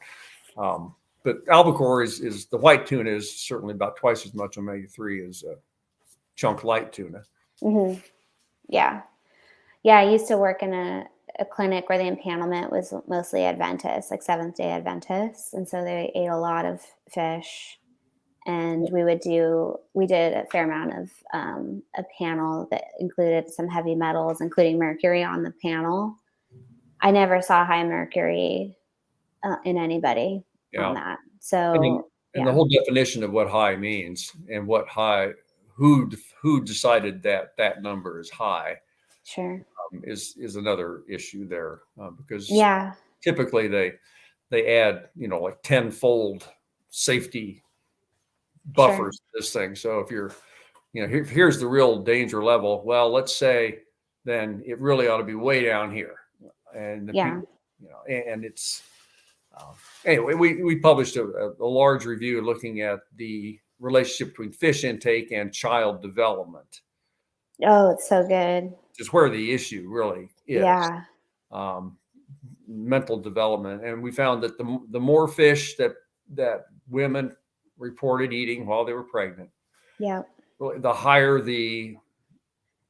Speaker 2: But albacore is the white tuna is certainly about twice as much omega-3 as chunk light tuna.
Speaker 1: Mm-hmm. Yeah. Yeah. I used to work in a clinic where the empanelment was mostly Adventists, like Seventh-day Adventists. And so they ate a lot of fish. And we did a fair amount of a panel that included some heavy metals, including mercury on the panel. I never saw high mercury in anybody on that. So,
Speaker 2: and the whole definition of what high means and what high, who decided that number is high,
Speaker 1: sure,
Speaker 2: is another issue there, because typically they add like 10-fold safety buffers to this thing. So if you're here's the real danger level, well, let's say then it really ought to be way down here. And people, and it's anyway, we published a large review looking at the relationship between fish intake and child development.
Speaker 1: Oh, it's so good.
Speaker 2: Just where the issue really is.
Speaker 1: Yeah.
Speaker 2: Mental development. And we found that the more fish that women reported eating while they were pregnant, the higher the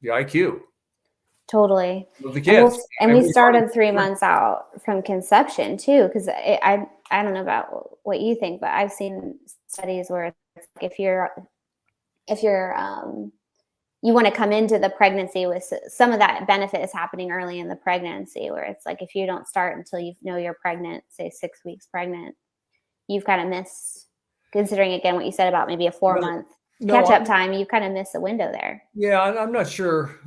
Speaker 2: IQ.
Speaker 1: Totally.
Speaker 2: Of the kids.
Speaker 1: And we started 3 months out from conception too, because I don't know about what you think, but I've seen studies where it's like if you want to come into the pregnancy with some of that benefit is happening early in the pregnancy, where it's like if you don't start until you're pregnant, say 6 weeks pregnant, you've kind of missed, considering again what you said about maybe a 4-month catch-up time, you kind of miss a window there.
Speaker 2: Yeah, I'm not sure.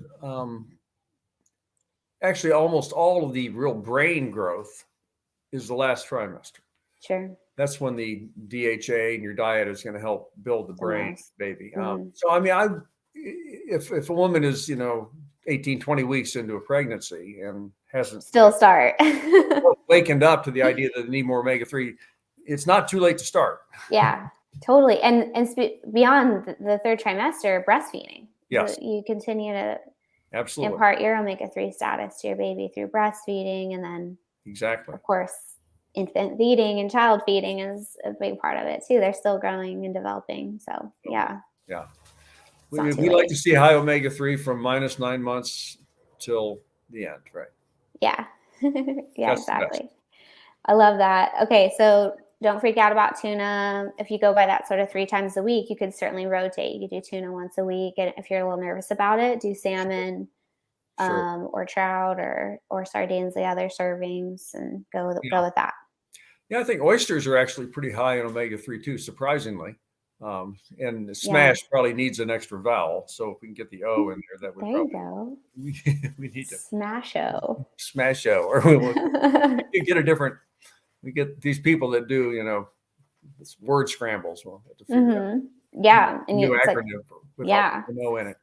Speaker 2: Actually, almost all of the real brain growth is the last trimester.
Speaker 1: Sure.
Speaker 2: That's when the DHA in your diet is going to help build the brain, baby.
Speaker 1: Mm-hmm.
Speaker 2: So, I mean, if a woman is, 18, 20 weeks into a pregnancy and hasn't wakened up to the idea that they need more omega-3, it's not too late to start.
Speaker 1: Yeah, totally. And beyond the 3rd trimester, breastfeeding.
Speaker 2: Yes.
Speaker 1: So you continue to
Speaker 2: absolutely
Speaker 1: impart your omega-3 status to your baby through breastfeeding, and then of course infant feeding and child feeding is a big part of it too. They're still growing and developing. So yeah. It's not too
Speaker 2: We like
Speaker 1: late.
Speaker 2: to see high omega-3 from -9 months till the end, right?
Speaker 1: Yeah. Yeah,
Speaker 2: That's the best.
Speaker 1: exactly. I love that. Okay, so don't freak out about tuna. If you go by that sort of 3 times a week, you could certainly rotate. You could do tuna once a week, and if you're a little nervous about it, do salmon,
Speaker 2: Sure.
Speaker 1: or trout, or sardines, the other servings, and
Speaker 2: Yeah.
Speaker 1: go with that.
Speaker 2: Yeah, I think oysters are actually pretty high in omega-3 too, surprisingly. And
Speaker 1: Yeah.
Speaker 2: smash probably needs an extra vowel. So if we can get the O in there, that would
Speaker 1: There you
Speaker 2: probably,
Speaker 1: go.
Speaker 2: we need to
Speaker 1: Smasho.
Speaker 2: smash O, or we'll get a different, we get these people that do, this word scrambles. We'll have to figure out
Speaker 1: Yeah,
Speaker 2: a
Speaker 1: and
Speaker 2: new
Speaker 1: it's like,
Speaker 2: acronym with all
Speaker 1: yeah,
Speaker 2: the O in it.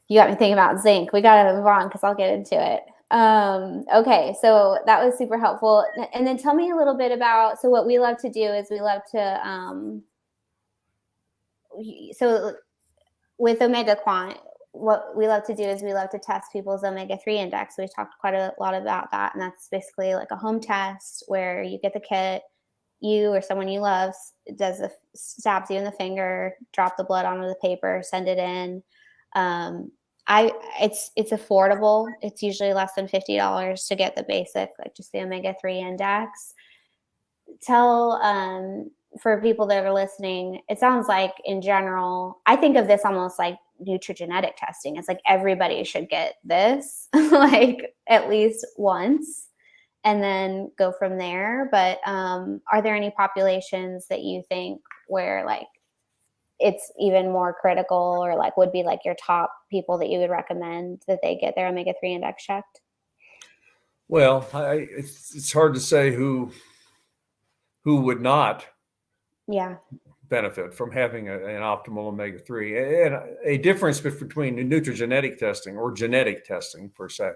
Speaker 1: you got me thinking about zinc. We got to move on because I'll get into it. Okay, so that was super helpful. And then tell me a little bit about, so what we love to do is we love to, so with OmegaQuant, what we love to do is we love to test people's omega-3 index. We talked quite a lot about that. And that's basically like a home test where you get the kit, you or someone you love stabs you in the finger, drop the blood onto the paper, send it in. It's affordable. It's usually less than $50 to get the basic, like just the omega-3 index. Tell for people that are listening, it sounds like in general, I think of this almost like nutrigenetic testing. It's like everybody should get this like at least once and then go from there. But are there any populations that you think where like it's even more critical, or like would be like your top people that you would recommend that they get their omega-3 index checked?
Speaker 2: Well, it's hard to say who would not
Speaker 1: Yeah.
Speaker 2: benefit from having an optimal omega-3. And a difference between nutrigenetic testing or genetic testing per se.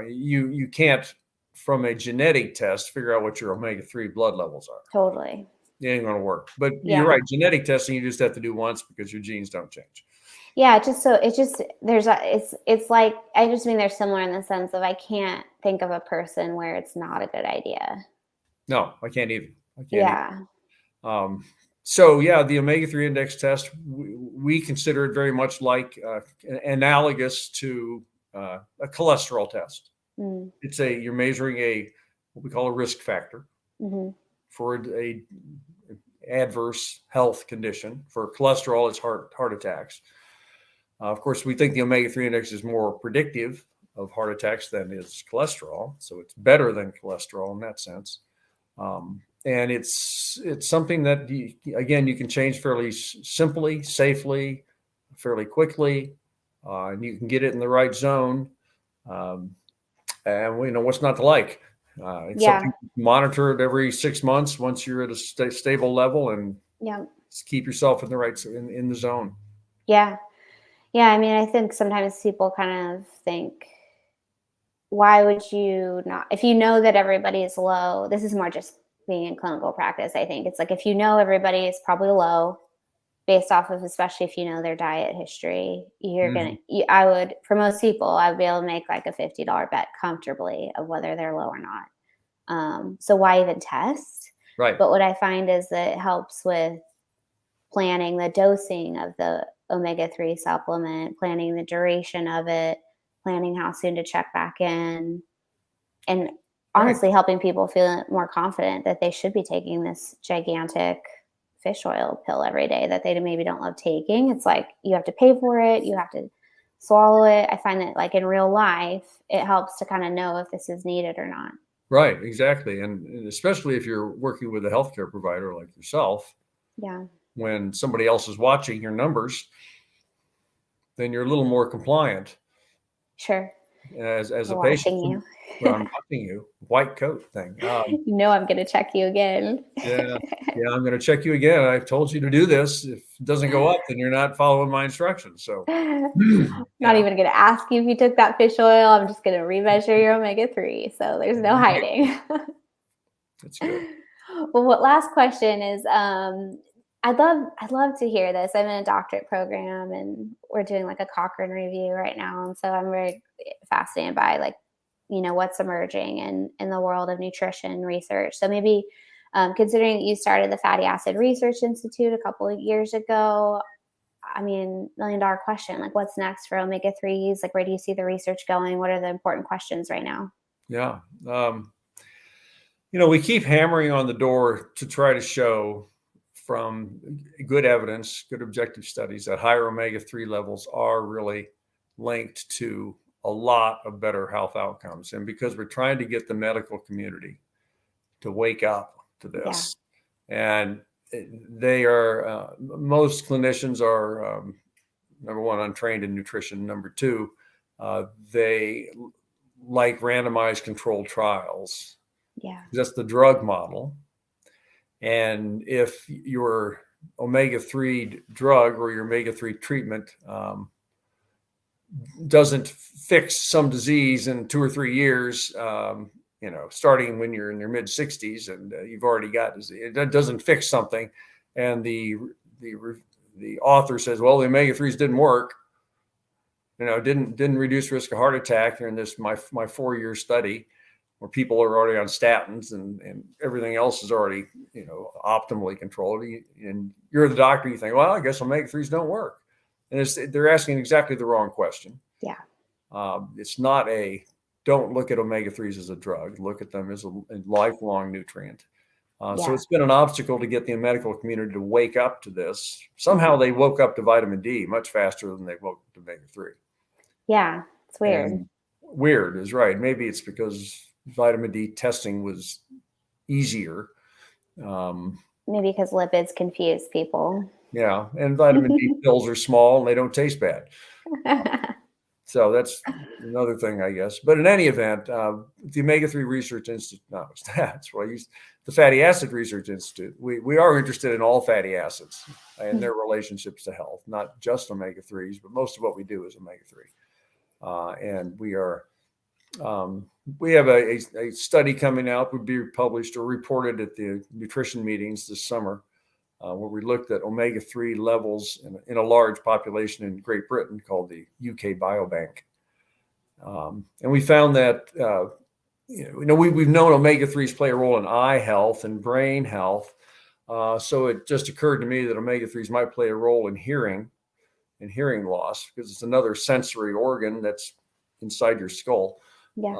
Speaker 2: You can't, from a genetic test, figure out what your omega-3 blood levels are.
Speaker 1: Totally.
Speaker 2: It ain't going to work. But you're
Speaker 1: Yeah.
Speaker 2: right. Genetic testing, you just have to do once because your genes don't change.
Speaker 1: Yeah, it's like, I just mean they're similar in the sense of I can't think of a person where it's not a good idea.
Speaker 2: No, I can't either.
Speaker 1: Yeah.
Speaker 2: So yeah, the omega-3 index test, we consider it very much like analogous to a cholesterol test.
Speaker 1: Mm.
Speaker 2: You're measuring what we call a risk factor for a adverse health condition. For cholesterol, it's heart attacks. Of course, we think the omega-3 index is more predictive of heart attacks than is cholesterol, so it's better than cholesterol in that sense. And it's something that you can change fairly simply, safely, fairly quickly, and you can get it in the right zone. And we know what's not to like. It's something monitored every 6 months once you're at a stable level, and keep yourself in the right in the zone.
Speaker 1: Yeah. I mean, I think sometimes people kind of think, why would you not? If you know that everybody is low, this is more just being in clinical practice. I think it's like if you know everybody is probably low, based off of, especially if you know their diet history, I would, for most people, I would be able to make like a $50 bet comfortably of whether they're low or not. So why even test?
Speaker 2: Right.
Speaker 1: But what I find is that it helps with planning the dosing of the omega-3 supplement, planning the duration of it, planning how soon to check back in, and honestly helping people feel more confident that they should be taking this gigantic fish oil pill every day that they maybe don't love taking. It's like you have to pay for it, you have to swallow it. I find that like in real life, it helps to kind of know if this is needed or not.
Speaker 2: Right, exactly. And especially if you're working with a healthcare provider like yourself, when somebody else is watching your numbers, then you're a little more compliant.
Speaker 1: Sure.
Speaker 2: As a
Speaker 1: Watching
Speaker 2: patient.
Speaker 1: you.
Speaker 2: Well, I'm watching you. White coat thing.
Speaker 1: I'm going to check you again.
Speaker 2: Yeah, I'm going to check you again. I've told you to do this. If it doesn't go up, then you're not following my instructions. So
Speaker 1: not even going to ask you if you took that fish oil. I'm just going to remeasure your omega-3. So there's no hiding.
Speaker 2: That's good.
Speaker 1: Well, last question is, I'd love to hear this. I'm in a doctorate program and we're doing like a Cochrane review right now. And so I'm very fascinated by like, what's emerging in the world of nutrition research. So maybe considering you started the Fatty Acid Research Institute a couple of years ago, $1 million question. Like, what's next for omega-3s? Like, where do you see the research going? What are the important questions right now?
Speaker 2: Yeah. We keep hammering on the door to try to show from good evidence, good objective studies, that higher omega-3 levels are really linked to a lot of better health outcomes. And because we're trying to get the medical community to wake up to this, and they are, most clinicians are, number one, untrained in nutrition. Number two, they like randomized controlled trials.
Speaker 1: Yeah.
Speaker 2: That's the drug model. And if your omega-3 drug or your omega-3 treatment doesn't fix some disease in 2 or 3 years, starting when you're in your mid 60s and you've already got disease, it doesn't fix something. And the author says, well, the omega-3s didn't work, didn't reduce risk of heart attack in this, my 4-year study, where people are already on statins and everything else is already, optimally controlled. And you're the doctor, you think, well, I guess omega-3s don't work. And they're asking exactly the wrong question.
Speaker 1: Yeah.
Speaker 2: It's not don't look at omega-3s as a drug, look at them as a lifelong nutrient. So it's been an obstacle to get the medical community to wake up to this. Somehow they woke up to vitamin D much faster than they woke up to omega-3.
Speaker 1: Yeah, it's weird.
Speaker 2: And weird is right. Maybe it's because vitamin D testing was easier.
Speaker 1: Maybe because lipids confuse people.
Speaker 2: Yeah, and vitamin D pills are small and they don't taste bad. So that's another thing, I guess. But in any event, the Omega-3 Research Institute, the Fatty Acid Research Institute, we are interested in all fatty acids and their relationships to health, not just omega-3s, but most of what we do is omega-3. And we have a study coming out, would be published or reported at the nutrition meetings this summer, where we looked at omega-3 levels in a large population in Great Britain called the UK Biobank. And we found that, we've known omega-3s play a role in eye health and brain health. So it just occurred to me that omega-3s might play a role in hearing loss, because it's another sensory organ that's inside your skull.
Speaker 1: Yeah.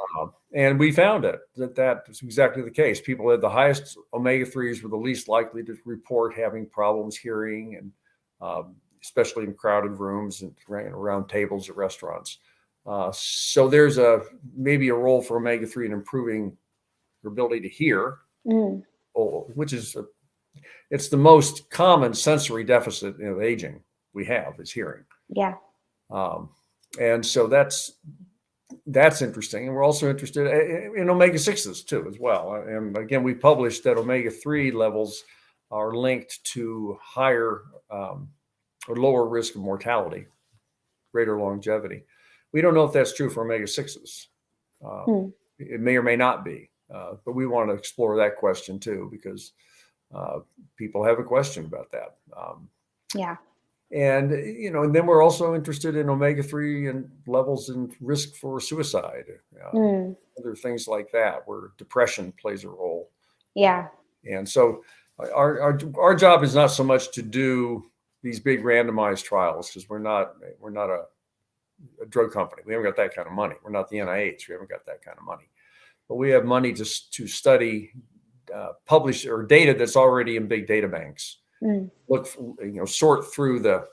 Speaker 2: And we found that is exactly the case. People who had the highest omega-3s were the least likely to report having problems hearing, and especially in crowded rooms and around tables at restaurants. So there's maybe a role for omega-3 in improving your ability to hear, which is it's the most common sensory deficit of aging we have, is hearing.
Speaker 1: Yeah.
Speaker 2: And so that's interesting. And we're also interested in omega-6s too, as well. And again, we published that omega-3 levels are linked to higher or lower risk of mortality, greater longevity. We don't know if that's true for omega-6s. It may or may not be, but we want to explore that question too, because people have a question about that.
Speaker 1: Yeah.
Speaker 2: And, and then we're also interested in omega-3 and levels and risk for suicide, other things like that, where depression plays a role.
Speaker 1: Yeah.
Speaker 2: And so our job is not so much to do these big randomized trials, because we're not a drug company. We haven't got that kind of money. We're not the NIH. We haven't got that kind of money. But we have money to study, publish or data that's already in big data banks. Look, sort through the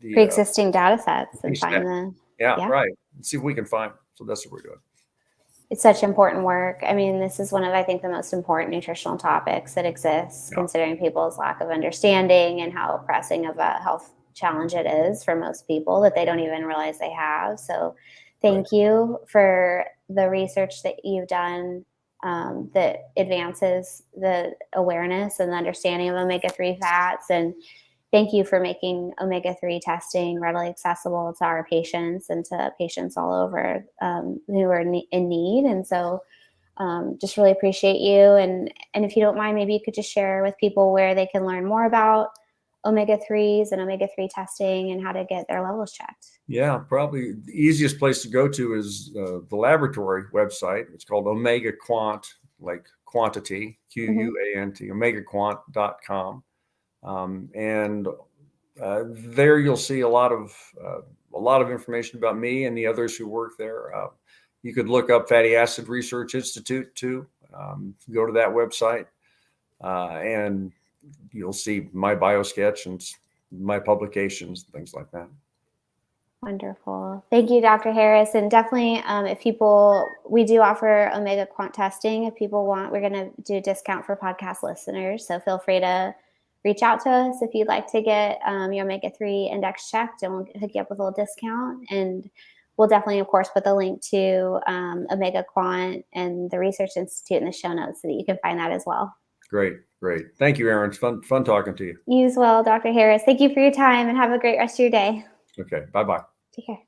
Speaker 1: pre-existing data sets and find the
Speaker 2: right, and see if we can find them. So that's what we're doing.
Speaker 1: It's such important work. I mean, this is one of, I think, the most important nutritional topics that exists, considering people's lack of understanding and how pressing of a health challenge it is for most people, that they don't even realize they have. So thank you for the research that you've done that advances the awareness and the understanding of omega-3 fats. And thank you for making omega-3 testing readily accessible to our patients and to patients all over who are in need. And so just really appreciate you. And if you don't mind, maybe you could just share with people where they can learn more about omega-3s and omega-3 testing and how to get their levels checked.
Speaker 2: Yeah, probably the easiest place to go to is the laboratory website. It's called OmegaQuant, like quantity, QUANT, OmegaQuant.com. And there you'll see a lot of information about me and the others who work there. You could look up Fatty Acid Research Institute too. Go to that website, and you'll see my biosketch and my publications, things like that.
Speaker 1: Wonderful. Thank you, Dr. Harris. And definitely, if people, we do offer OmegaQuant testing. If people want, we're going to do a discount for podcast listeners. So feel free to reach out to us if you'd like to get your omega-3 index checked, and we'll hook you up with a little discount. And we'll definitely, of course, put the link to OmegaQuant and the Research Institute in the show notes so that you can find that as well.
Speaker 2: Great. Thank you, Erin. It's fun talking to you.
Speaker 1: You as well, Dr. Harris. Thank you for your time, and have a great rest of your day.
Speaker 2: Okay. Bye-bye.
Speaker 1: Take care.